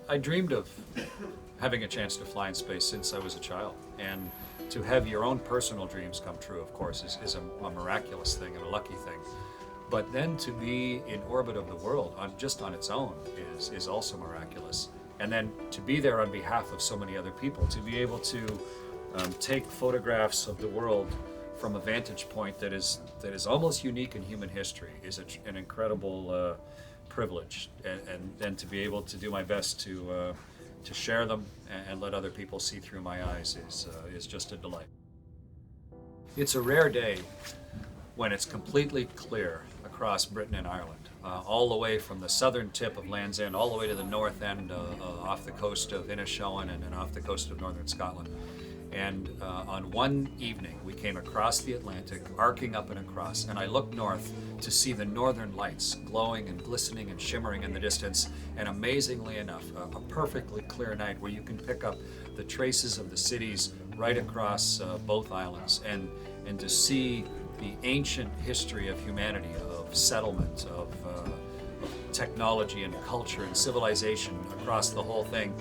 I dreamed of having a chance to fly in space since I was a child, and to have your own personal dreams come true, of course, is a miraculous thing and a lucky thing. But then to be in orbit of the world just on its own is also miraculous. And then to be there on behalf of so many other people, to be able to take photographs of the world from a vantage point that is almost unique in human history is an incredible privilege. And then to be able to do my best to share them and let other people see through my eyes is just a delight. It's a rare day when it's completely clear across Britain and Ireland, all the way from the southern tip of Land's End all the way to the north end off the coast of Inishowen and off the coast of northern Scotland. And on one evening, we came across the Atlantic, arcing up and across, and I looked north to see the northern lights glowing and glistening and shimmering in the distance. And amazingly enough, a perfectly clear night where you can pick up the traces of the cities right across both islands, and to see the ancient history of humanity, of settlement, of technology and culture and civilization across the whole thing.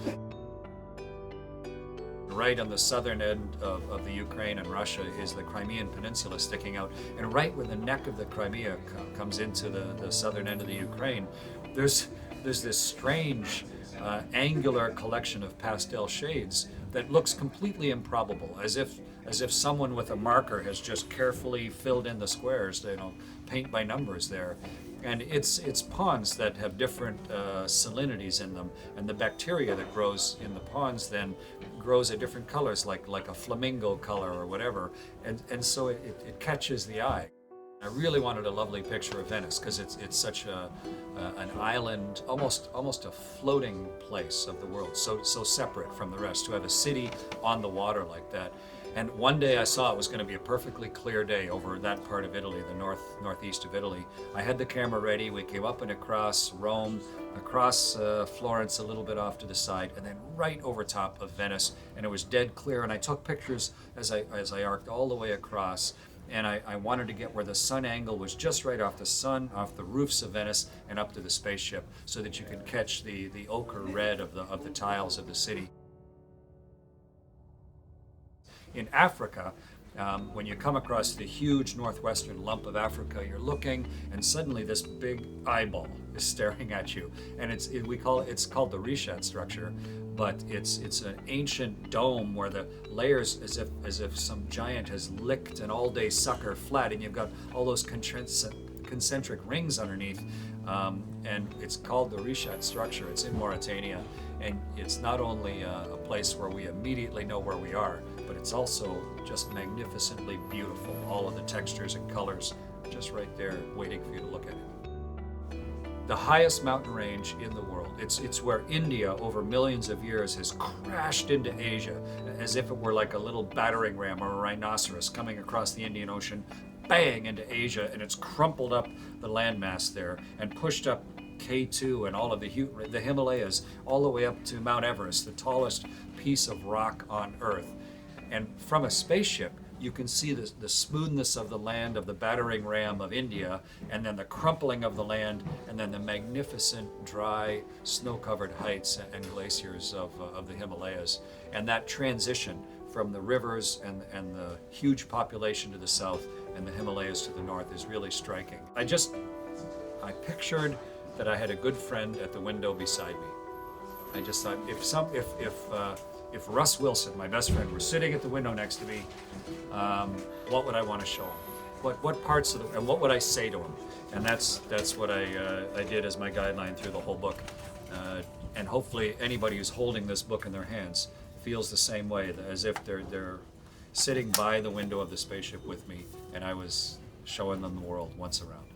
Right on the southern end of the Ukraine and Russia is the Crimean Peninsula sticking out, and right where the neck of the Crimea comes into the southern end of the Ukraine, there's this strange angular collection of pastel shades that looks completely improbable, as if someone with a marker has just carefully filled in the squares, paint by numbers there. And it's ponds that have different salinities in them, and the bacteria that grows in the ponds then grows at different colors, like a flamingo color or whatever, and so it catches the eye. I really wanted a lovely picture of Venice because it's such an island, almost a floating place of the world, so separate from the rest. To have a city on the water like that. And one day I saw it was going to be a perfectly clear day over that part of Italy, the northeast of Italy. I had the camera ready. We came up and across Rome, across Florence a little bit off to the side, and then right over top of Venice. And it was dead clear. And I took pictures as I arced all the way across. And I wanted to get where the sun angle was just right off the roofs of Venice and up to the spaceship, so that you could catch the ochre red of the tiles of the city. In Africa, when you come across the huge northwestern lump of Africa, you're looking, and suddenly this big eyeball is staring at you. And it's called the Richat structure, but it's an ancient dome where the layers, as if some giant has licked an all-day sucker flat, and you've got all those concentric rings underneath. And it's called the Richat structure. It's in Mauritania, and it's not only a place where we immediately know where we are, but it's also just magnificently beautiful. All of the textures and colors just right there waiting for you to look at it. The highest mountain range in the world. It's where India over millions of years has crashed into Asia, as if it were like a little battering ram or a rhinoceros coming across the Indian Ocean, bang, into Asia, and it's crumpled up the landmass there and pushed up K2 and all of the Himalayas all the way up to Mount Everest, the tallest piece of rock on Earth. And from a spaceship, you can see the smoothness of the land of the battering ram of India, and then the crumpling of the land, and then the magnificent, dry, snow-covered heights and glaciers of the Himalayas. And that transition from the rivers and the huge population to the south and the Himalayas to the north is really striking. I pictured that I had a good friend at the window beside me. I just thought, if Russ Wilson, my best friend, were sitting at the window next to me, what would I want to show him? What parts of and what would I say to him? And that's what I did as my guideline through the whole book. And hopefully anybody who's holding this book in their hands feels the same way, as if they're sitting by the window of the spaceship with me, and I was showing them the world once around.